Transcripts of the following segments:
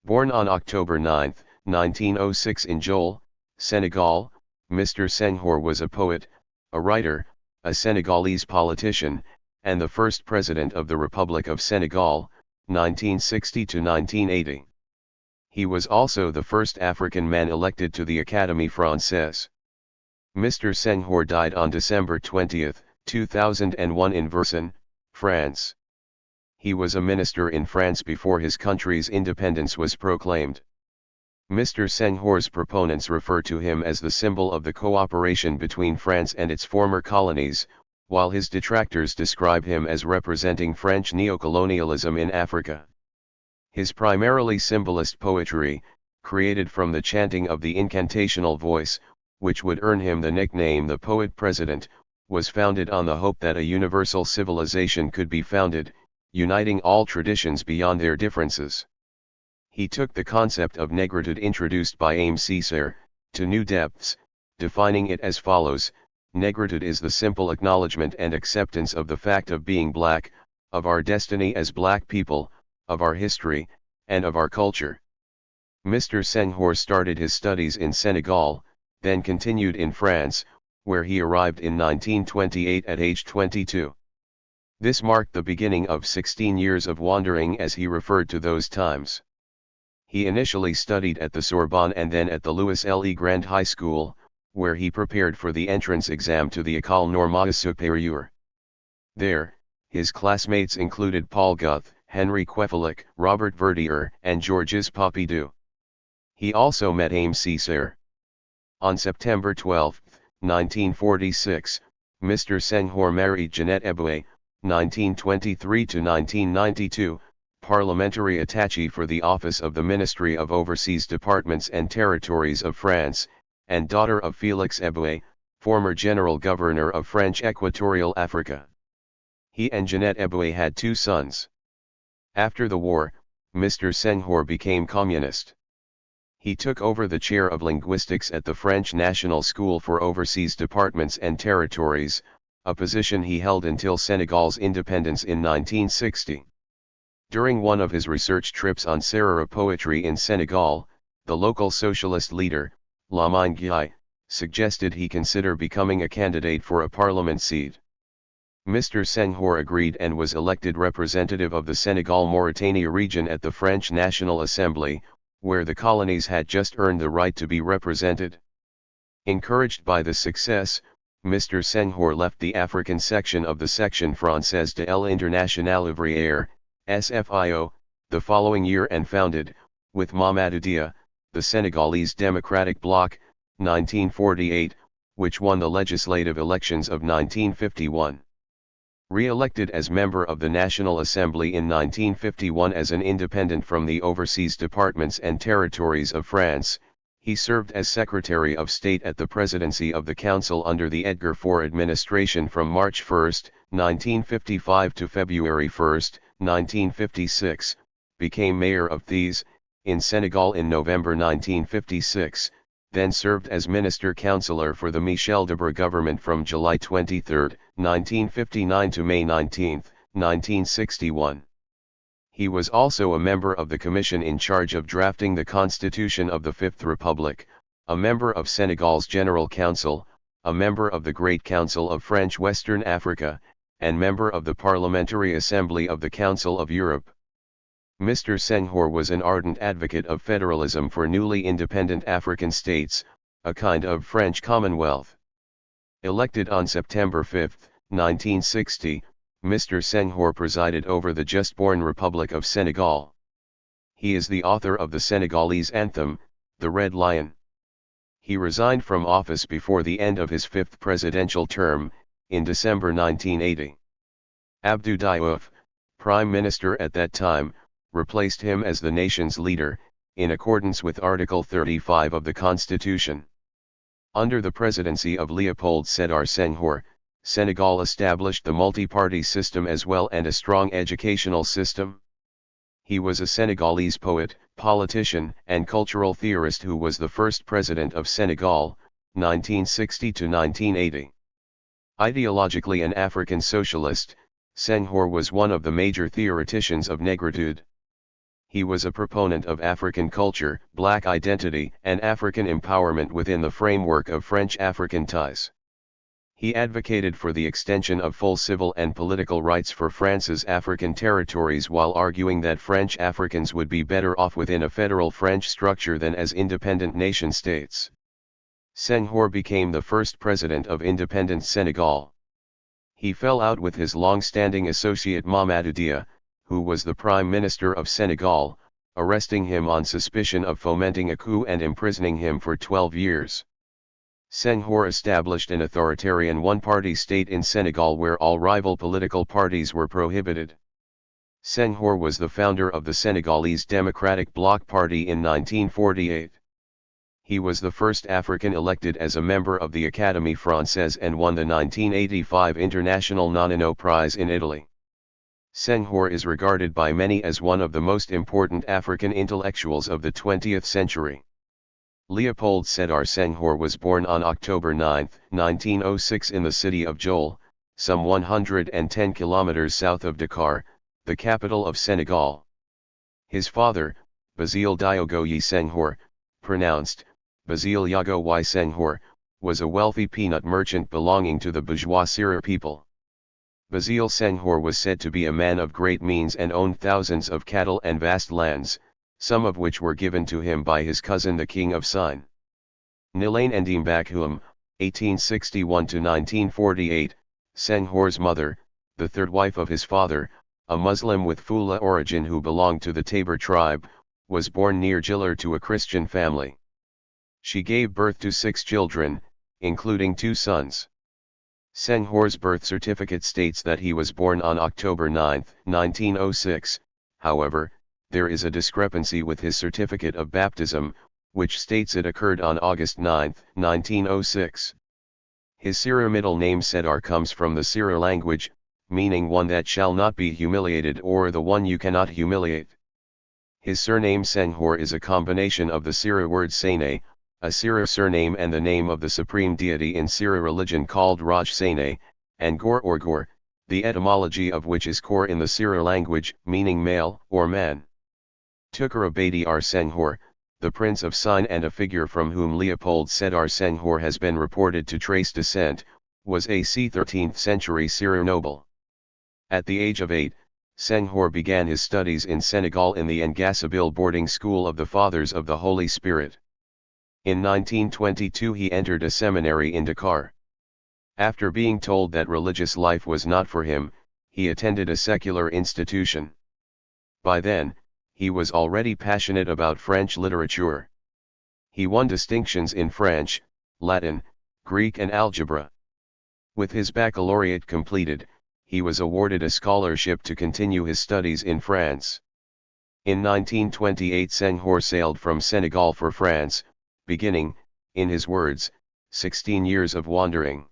Born on October 9, 1906 in Joal, Senegal, Mr. Senghor was a poet, a writer, a Senegalese politician, and the first president of the Republic of Senegal, 1960 to 1980. He was also the first African man elected to the Académie Française. Mr. Senghor died on December 20, 2001 in Versailles, France. He was a minister in France before his country's independence was proclaimed. Mr. Senghor's proponents refer to him as the symbol of the cooperation between France and its former colonies, while his detractors describe him as representing French neocolonialism in Africa. His primarily symbolist poetry, created from the chanting of the incantational voice, which would earn him the nickname the Poet President, was founded on the hope that a universal civilization could be founded, uniting all traditions beyond their differences. He took the concept of negritude introduced by Aimé Césaire to new depths, defining it as follows: negritude is the simple acknowledgement and acceptance of the fact of being black, of our destiny as black people, of our history, and of our culture. Mr. Senghor started his studies in Senegal, then continued in France, where he arrived in 1928 at age 22. This marked the beginning of 16 years of wandering, as he referred to those times. He initially studied at the Sorbonne and then at the Louis Le Grand High School, where he prepared for the entrance exam to the École Normale Supérieure. There, his classmates included Paul Guth, Henri Queffelic, Robert Verdier, and Georges Pompidou. He also met Aimé Césaire. On September 12, 1946, Mr. Senghor married Jeannette Eboué, 1923 to 1992, parliamentary attaché for the office of the Ministry of Overseas Departments and Territories of France, and daughter of Félix Eboué, former General Governor of French Equatorial Africa. He and Jeannette Eboué had 2 sons. After the war, Mr. Senghor became communist. He took over the chair of linguistics at the French National School for Overseas Departments and Territories, a position he held until Senegal's independence in 1960. During one of his research trips on Sarara poetry in Senegal, the local socialist leader, Malinké, suggested he consider becoming a candidate for a parliament seat. Mr. Senghor agreed and was elected representative of the Senegal-Mauritania region at the French National Assembly, where the colonies had just earned the right to be represented. Encouraged by the success, Mr. Senghor left the African section of the Section Française de l'Internationale Ouvrière, SFIO, the following year and founded, with Mamadou Dia, the Senegalese Democratic Bloc, 1948, which won the legislative elections of 1951. Re-elected as member of the National Assembly in 1951 as an independent from the Overseas Departments and Territories of France, he served as Secretary of State at the Presidency of the Council under the Edgar Faure administration from March 1, 1955 to February 1, 1956, became Mayor of Thiès, in Senegal in November 1956, then served as Minister-Councillor for the Michel Debré government from July 23, 1959 to May 19, 1961. He was also a member of the commission in charge of drafting the Constitution of the Fifth Republic, a member of Senegal's General Council, a member of the Great Council of French Western Africa, and member of the Parliamentary Assembly of the Council of Europe. Mr. Senghor was an ardent advocate of federalism for newly independent African states, a kind of French Commonwealth. Elected on September 5, 1960, Mr. Senghor presided over the just-born Republic of Senegal. He is the author of the Senegalese anthem, The Red Lion. He resigned from office before the end of his 5th presidential term, in December 1980. Abdou Diouf, Prime Minister at that time, replaced him as the nation's leader, in accordance with Article 35 of the Constitution. Under the presidency of Léopold Sedar Senghor, Senegal established the multi-party system as well and a strong educational system. He was a Senegalese poet, politician, and cultural theorist who was the first president of Senegal, 1960 to 1980. Ideologically an African socialist, Senghor was one of the major theoreticians of negritude. He was a proponent of African culture, black identity, and African empowerment within the framework of French-African ties. He advocated for the extension of full civil and political rights for France's African territories while arguing that French Africans would be better off within a federal French structure than as independent nation-states. Senghor became the first president of independent Senegal. He fell out with his long-standing associate Mamadou Dia, who was the Prime Minister of Senegal, arresting him on suspicion of fomenting a coup and imprisoning him for 12 years. Senghor established an authoritarian one-party state in Senegal where all rival political parties were prohibited. Senghor was the founder of the Senegalese Democratic Bloc Party in 1948. He was the first African elected as a member of the Académie Française and won the 1985 International Nonino Prize in Italy. Senghor is regarded by many as one of the most important African intellectuals of the 20th century. Léopold Sedar Senghor was born on October 9, 1906 in the city of Joal, some 110 kilometers south of Dakar, the capital of Senegal. His father, Basie Diogoye Senghor, pronounced, Basie Diogoye Senghor, was a wealthy peanut merchant belonging to the bourgeois Serer people. Basie Senghor was said to be a man of great means and owned thousands of cattle and vast lands, some of which were given to him by his cousin the King of Sine. Gnilane Bakhoum, 1861–1948, Senghor's mother, the third wife of his father, a Muslim with Fula origin who belonged to the Taber tribe, was born near Giller to a Christian family. She gave birth to 6 children, including 2 sons. Senghor's birth certificate states that he was born on October 9, 1906, however, there is a discrepancy with his certificate of baptism, which states it occurred on August 9, 1906. His Serer middle name Sedar comes from the Serer language, meaning one that shall not be humiliated or the one you cannot humiliate. His surname Senghor is a combination of the Serer word Sene, a Serer surname and the name of the supreme deity in Serer religion called Raj Sene, and Gor or Gor, the etymology of which is Kor in the Serer language, meaning male or man. Tukara Badiar Senghor, the Prince of Sine and a figure from whom Leopold Sedar Senghor has been reported to trace descent, was a 13th century Serer noble. At the age of 8, Senghor began his studies in Senegal in the Ngasabil boarding school of the Fathers of the Holy Spirit. In 1922 he entered a seminary in Dakar. After being told that religious life was not for him, he attended a secular institution. By then, he was already passionate about French literature. He won distinctions in French, Latin, Greek and algebra. With his baccalaureate completed, he was awarded a scholarship to continue his studies in France. In 1928 Senghor sailed from Senegal for France, beginning, in his words, 16 years of wandering.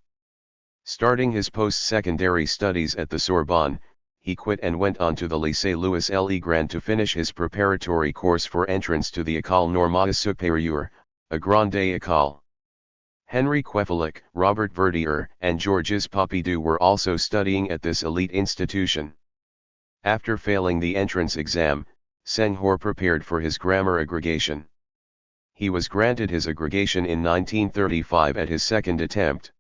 Starting his post-secondary studies at the Sorbonne, he quit and went on to the Lycée Louis Legrand to finish his preparatory course for entrance to the École Normale Supérieure, a Grande École. Henri Queffelic, Robert Verdier, and Georges Pompidou were also studying at this elite institution. After failing the entrance exam, Senghor prepared for his grammar aggregation. He was granted his aggregation in 1935 at his second attempt.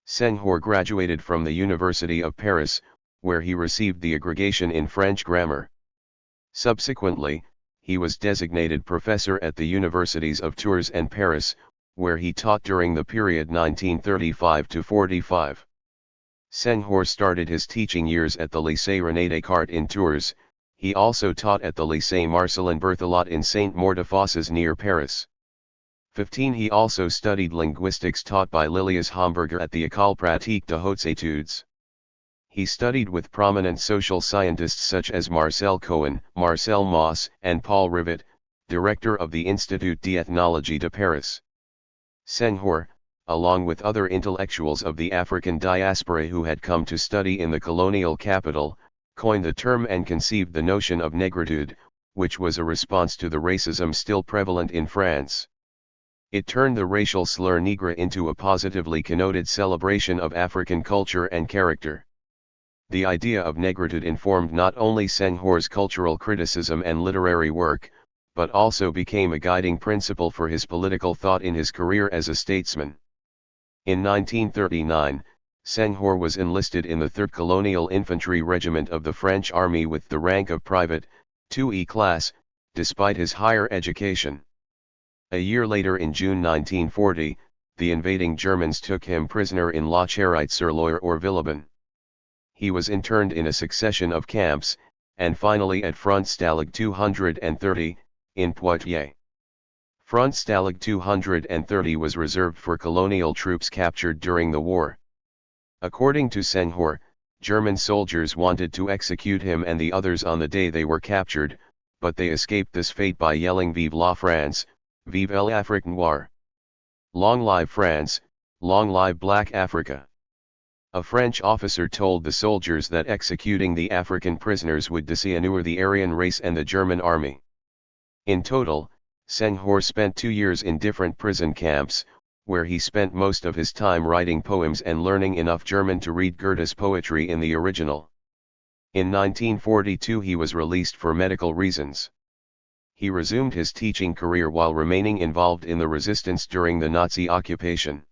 Senghor graduated from the University of Paris, where he received the aggregation in French grammar. Subsequently, he was designated professor at the universities of Tours and Paris, where he taught during the period 1935–45. Senghor started his teaching years at the Lycée René Descartes in Tours. He also taught at the Lycée Marcellin Berthelot in Saint-Maur-de-Fosses near Paris. 15 He also studied linguistics taught by Lilias Homburger at the École Pratique de Hautes Études. He studied with prominent social scientists such as Marcel Cohen, Marcel Mauss, and Paul Rivet, director of the Institut d'Ethnologie de Paris. Senghor, along with other intellectuals of the African diaspora who had come to study in the colonial capital, coined the term and conceived the notion of negritude, which was a response to the racism still prevalent in France. It turned the racial slur nègre into a positively connoted celebration of African culture and character. The idea of negritude informed not only Senghor's cultural criticism and literary work, but also became a guiding principle for his political thought in his career as a statesman. In 1939, Senghor was enlisted in the 3rd Colonial Infantry Regiment of the French Army with the rank of private, 2E class, despite his higher education. A year later in June 1940, the invading Germans took him prisoner in La Charite-sur-Loire or Villeban. He was interned in a succession of camps, and finally at Front Stalag 230, in Poitiers. Front Stalag 230 was reserved for colonial troops captured during the war. According to Senghor, German soldiers wanted to execute him and the others on the day they were captured, but they escaped this fate by yelling "Vive la France, vive l'Afrique noire! Long live France, long live Black Africa!" A French officer told the soldiers that executing the African prisoners would dishonor the Aryan race and the German army. In total, Senghor spent 2 years in different prison camps, where he spent most of his time writing poems and learning enough German to read Goethe's poetry in the original. In 1942 he was released for medical reasons. He resumed his teaching career while remaining involved in the resistance during the Nazi occupation.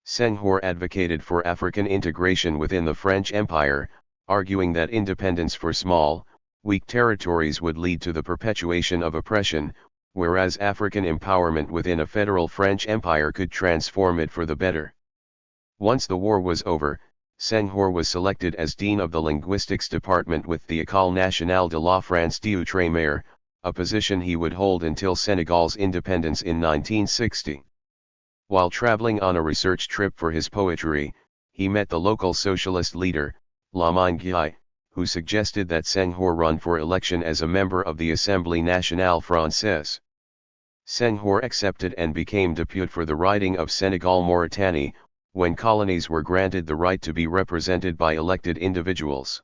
Senghor advocated for African integration within the French Empire, arguing that independence for small, weak territories would lead to the perpetuation of oppression, whereas African empowerment within a federal French Empire could transform it for the better. Once the war was over, Senghor was selected as Dean of the Linguistics Department with the École nationale de la France d'Outre-mer, a position he would hold until Senegal's independence in 1960. While traveling on a research trip for his poetry, he met the local socialist leader, Malinké, who suggested that Senghor run for election as a member of the Assemblée nationale française. Senghor accepted and became depute for the riding of Senegal-Mauritanie, when colonies were granted the right to be represented by elected individuals.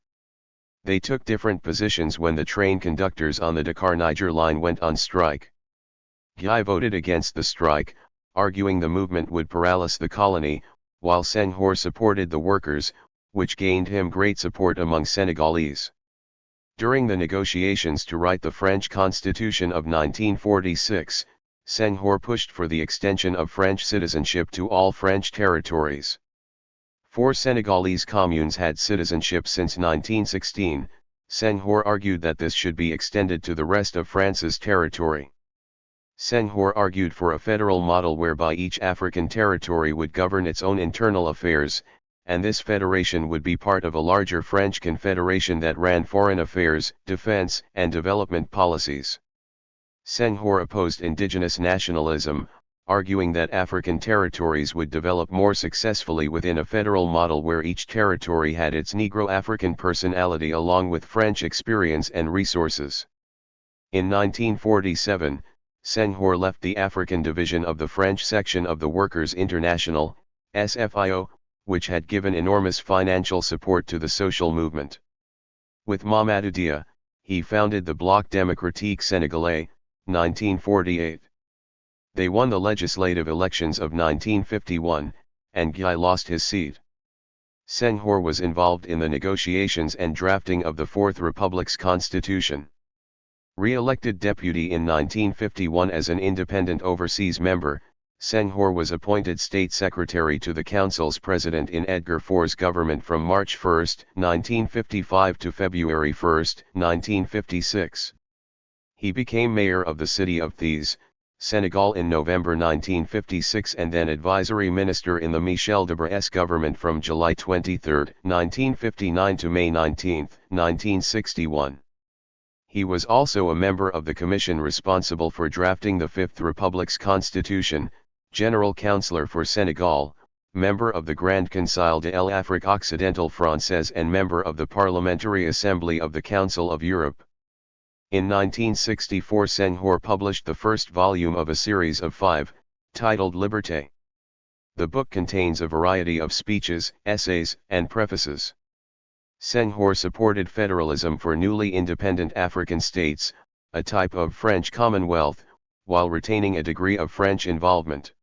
They took different positions when the train conductors on the Dakar-Niger line went on strike. Guy voted against the strike, arguing the movement would paralyze the colony, while Senghor supported the workers, which gained him great support among Senegalese. During the negotiations to write the French Constitution of 1946, Senghor pushed for the extension of French citizenship to all French territories. 4 Senegalese communes had citizenship since 1916, Senghor argued that this should be extended to the rest of France's territory. Senghor argued for a federal model whereby each African territory would govern its own internal affairs, and this federation would be part of a larger French confederation that ran foreign affairs, defense, and development policies. Senghor opposed indigenous nationalism, arguing that African territories would develop more successfully within a federal model where each territory had its Negro-African personality along with French experience and resources. In 1947, Senghor left the African division of the French section of the Workers' International, SFIO, which had given enormous financial support to the social movement. With Mamadou Dia, he founded the Bloc Démocratique Sénégalais, 1948. They won the legislative elections of 1951, and Guy lost his seat. Senghor was involved in the negotiations and drafting of the Fourth Republic's constitution. Re-elected deputy in 1951 as an independent overseas member, Senghor was appointed State Secretary to the Council's President in Edgar Faurè's government from March 1, 1955 to February 1, 1956. He became mayor of the city of Thiès, Senegal in November 1956 and then advisory minister in the Michel Debre's government from July 23, 1959 to May 19, 1961. He was also a member of the commission responsible for drafting the Fifth Republic's constitution, General Counselor for Senegal, member of the Grand Conseil de l'Afrique Occidentale Française and member of the Parliamentary Assembly of the Council of Europe. In 1964 Senghor published the first volume of a series of 5, titled Liberté. The book contains a variety of speeches, essays, and prefaces. Senghor supported federalism for newly independent African states, a type of French Commonwealth, while retaining a degree of French involvement.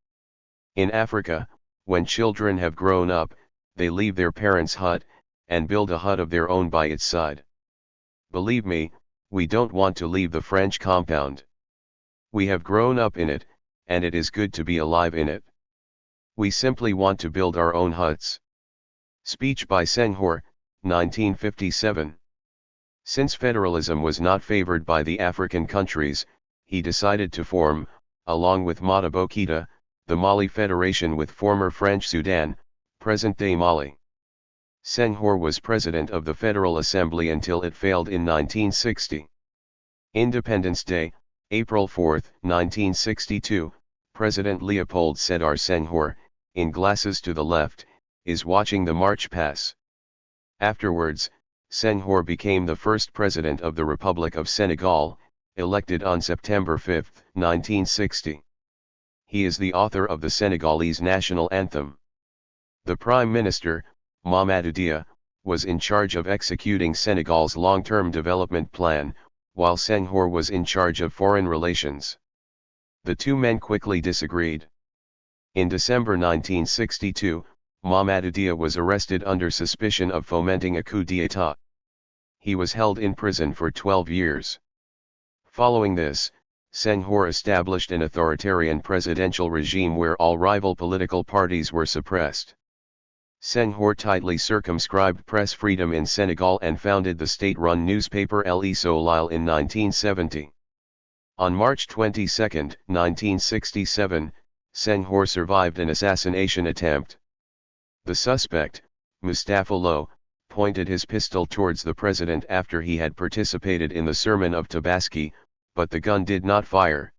In Africa, when children have grown up, they leave their parents' hut, and build a hut of their own by its side. Believe me, we don't want to leave the French compound. We have grown up in it, and it is good to be alive in it. We simply want to build our own huts. Speech by Senghor, 1957. Since federalism was not favored by the African countries, he decided to form, along with Modibo Keïta, the Mali Federation with former French Sudan, present-day Mali. Senghor was president of the Federal Assembly until it failed in 1960. Independence Day, April 4, 1962, President Leopold Sedar Senghor, in glasses to the left, is watching the march pass. Afterwards, Senghor became the first president of the Republic of Senegal, elected on September 5, 1960. He is the author of the Senegalese national anthem. The Prime Minister, Mamadou Dia, was in charge of executing Senegal's long-term development plan, while Senghor was in charge of foreign relations. The two men quickly disagreed. In December 1962, Mamadou Dia was arrested under suspicion of fomenting a coup d'état. He was held in prison for 12 years. Following this, Senghor established an authoritarian presidential regime where all rival political parties were suppressed. Senghor tightly circumscribed press freedom in Senegal and founded the state-run newspaper Le Soleil in 1970. On March 22, 1967, Senghor survived an assassination attempt. The suspect, Mustapha Lo, pointed his pistol towards the president after he had participated in the sermon of Tabaski, but the gun did not fire.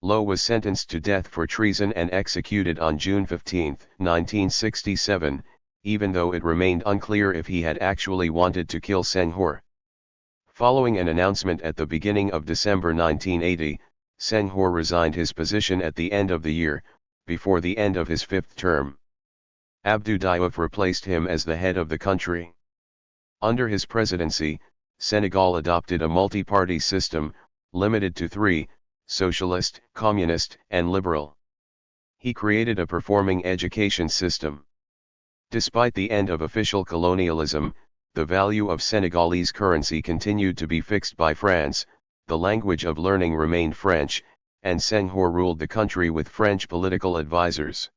Lo was sentenced to death for treason and executed on June 15, 1967, even though it remained unclear if he had actually wanted to kill Senghor. Following an announcement at the beginning of December 1980, Senghor resigned his position at the end of the year, before the end of his fifth term. Abdou Diouf replaced him as the head of the country. Under his presidency, Senegal adopted a multi-party system, limited to three: socialist, communist, and liberal. He created a performing education system. Despite the end of official colonialism, the value of Senegalese currency continued to be fixed by France, the language of learning remained French, and Senghor ruled the country with French political advisors.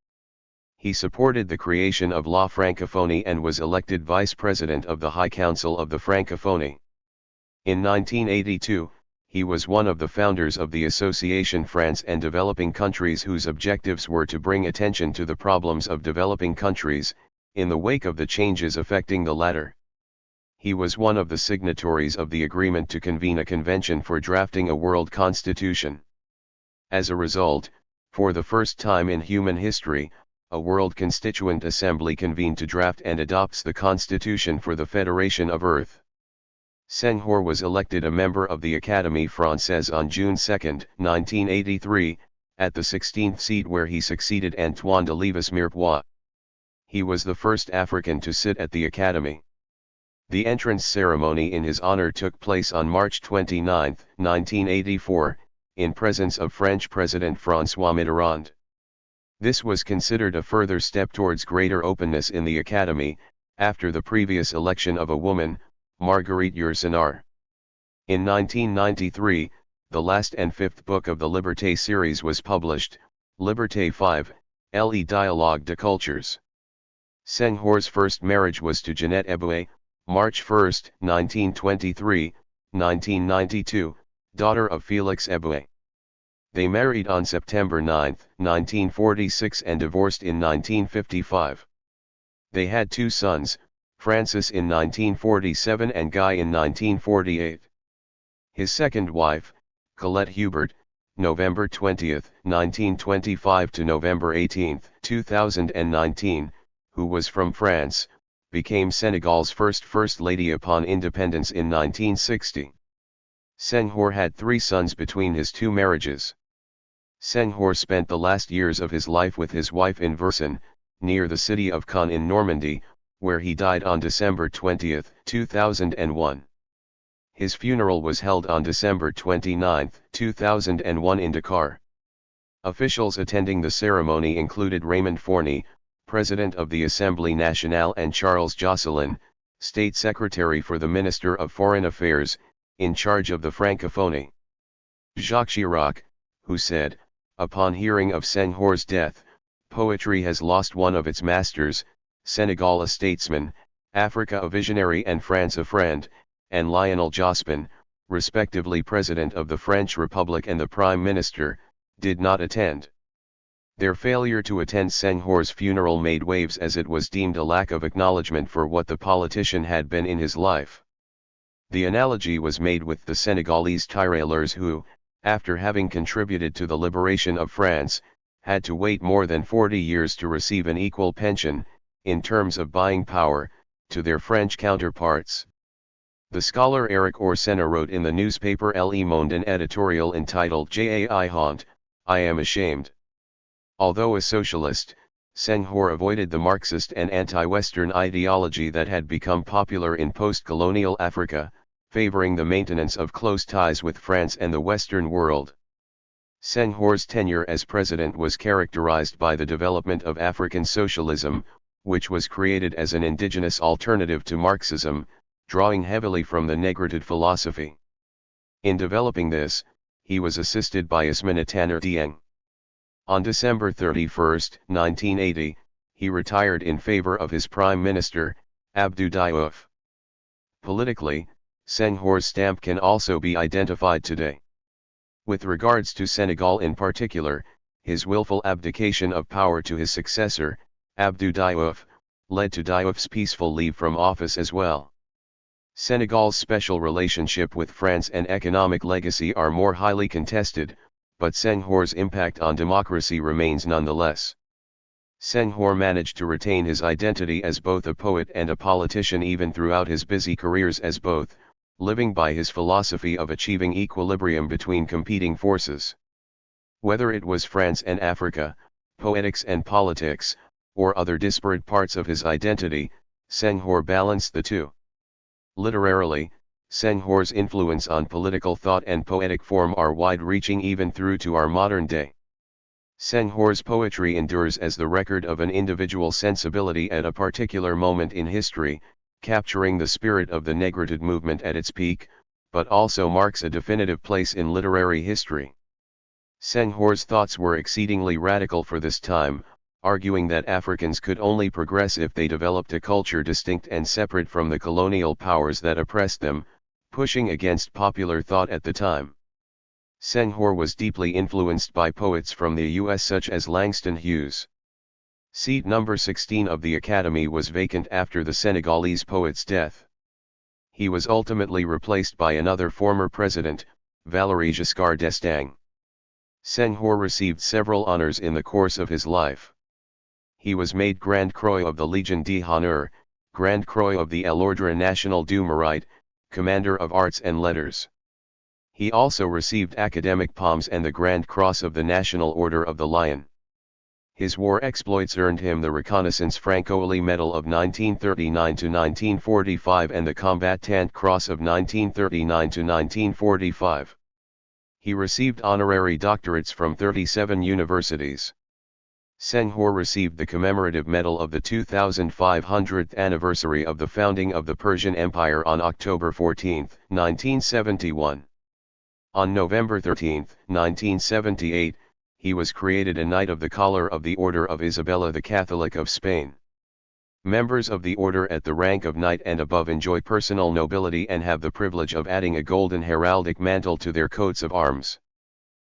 He supported the creation of La Francophonie and was elected vice president of the High Council of the Francophonie. In 1982, he was one of the founders of the Association France and Developing Countries, whose objectives were to bring attention to the problems of developing countries, in the wake of the changes affecting the latter. He was one of the signatories of the agreement to convene a convention for drafting a world constitution. As a result, for the first time in human history, a World Constituent Assembly convened to draft and adopts the Constitution for the Federation of Earth. Senghor was elected a member of the Académie Française on June 2, 1983, at the 16th seat where he succeeded Antoine de Lévis-Mirepoix. He was the first African to sit at the Académie. The entrance ceremony in his honor took place on March 29, 1984, in presence of French President François Mitterrand. This was considered a further step towards greater openness in the Académie, after the previous election of a woman, Marguerite Yourcenar. In 1993, the last and fifth book of the Liberté series was published, Liberté 5, Le Dialogue de Cultures. Senghor's first marriage was to Jeannette Eboué, March 1, 1923, 1992, daughter of Félix Eboué. They married on September 9, 1946 and divorced in 1955. They had two sons, Francis in 1947 and Guy in 1948. His second wife, Colette Hubert, November 20, 1925 to November 18, 2019, who was from France, became Senegal's First Lady upon independence in 1960. Senghor had three sons between his two marriages. Senghor spent the last years of his life with his wife in Verson, near the city of Caen in Normandy, where he died on December 20, 2001. His funeral was held on December 29, 2001 in Dakar. Officials attending the ceremony included Raymond Fourny, President of the Assemblée Nationale, and Charles Josselin, State Secretary for the Minister of Foreign Affairs, in charge of the Francophonie. Jacques Chirac, who said, upon hearing of Senghor's death, poetry has lost one of its masters, Senegal a statesman, Africa a visionary and France a friend, and Lionel Jospin, respectively President of the French Republic and the Prime Minister, did not attend. Their failure to attend Senghor's funeral made waves as it was deemed a lack of acknowledgement for what the politician had been in his life. The analogy was made with the Senegalese tirailleurs who, after having contributed to the liberation of France, had to wait more than 40 years to receive an equal pension, in terms of buying power, to their French counterparts. The scholar Eric Orsena wrote in the newspaper Le Monde an editorial entitled Jai Honte, I am ashamed. Although a socialist, Senghor avoided the Marxist and anti-Western ideology that had become popular in post-colonial Africa, favoring the maintenance of close ties with France and the Western world. Senghor's tenure as president was characterized by the development of African socialism, which was created as an indigenous alternative to Marxism, drawing heavily from the Negritud philosophy. In developing this, he was assisted by Ousmane Tanor Dieng. On December 31, 1980, he retired in favor of his prime minister, Abdou Diouf. Politically, Senghor's stamp can also be identified today. With regards to Senegal in particular, his willful abdication of power to his successor, Abdou Diouf, led to Diouf's peaceful leave from office as well. Senegal's special relationship with France and economic legacy are more highly contested, but Senghor's impact on democracy remains nonetheless. Senghor managed to retain his identity as both a poet and a politician even throughout his busy careers as both, living by his philosophy of achieving equilibrium between competing forces. Whether it was France and Africa, poetics and politics, or other disparate parts of his identity, Senghor balanced the two. Literarily, Senghor's influence on political thought and poetic form are wide-reaching even through to our modern day. Senghor's poetry endures as the record of an individual sensibility at a particular moment in history, capturing the spirit of the Negritud movement at its peak, but also marks a definitive place in literary history. Senghor's thoughts were exceedingly radical for this time, arguing that Africans could only progress if they developed a culture distinct and separate from the colonial powers that oppressed them, pushing against popular thought at the time. Senghor was deeply influenced by poets from the U.S. such as Langston Hughes. Seat number 16 of the Academy was vacant after the Senegalese poet's death. He was ultimately replaced by another former president, Valéry Giscard d'Estaing. Senghor received several honors in the course of his life. He was made Grand Croix of the Légion d'Honneur, Grand Croix of the L'Ordre National du Mérite, Commander of Arts and Letters. He also received academic palms and the Grand Cross of the National Order of the Lion. His war exploits earned him the Reconnaissance Franco-Oli Medal of 1939–1945 and the Combattant Cross of 1939–1945. He received honorary doctorates from 37 universities. Senghor received the commemorative medal of the 2500th anniversary of the founding of the Persian Empire on October 14, 1971. On November 13, 1978, he was created a Knight of the Collar of the Order of Isabella the Catholic of Spain. Members of the order at the rank of knight and above enjoy personal nobility and have the privilege of adding a golden heraldic mantle to their coats of arms.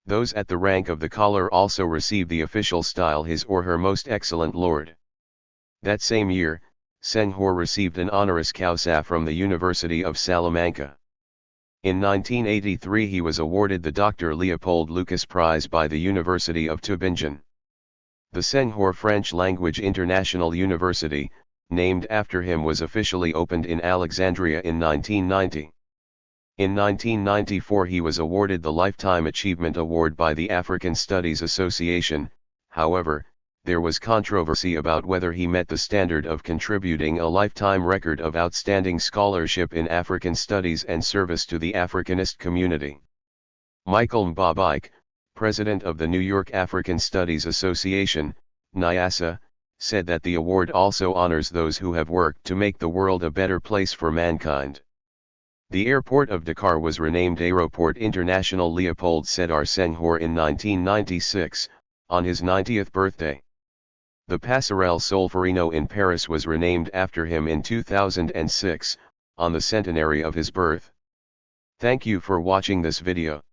Those at the rank of the collar also receive the official style His or Her Most Excellent Lord. That same year, Senghor received an honoris causa from the University of Salamanca. In 1983 he was awarded the Dr. Leopold Lucas Prize by the University of Tübingen. The Senghor French Language International University, named after him, was officially opened in Alexandria in 1990. In 1994 he was awarded the Lifetime Achievement Award by the African Studies Association. However, there was controversy about whether he met the standard of contributing a lifetime record of outstanding scholarship in African studies and service to the Africanist community. Michael Mbabike, president of the New York African Studies Association, NYASA, said that the award also honors those who have worked to make the world a better place for mankind. The airport of Dakar was renamed Aéroport International Léopold Sedar Senghor in 1996, on his 90th birthday. The Passerelle Solferino in Paris was renamed after him in 2006, on the centenary of his birth. Thank you for watching this video.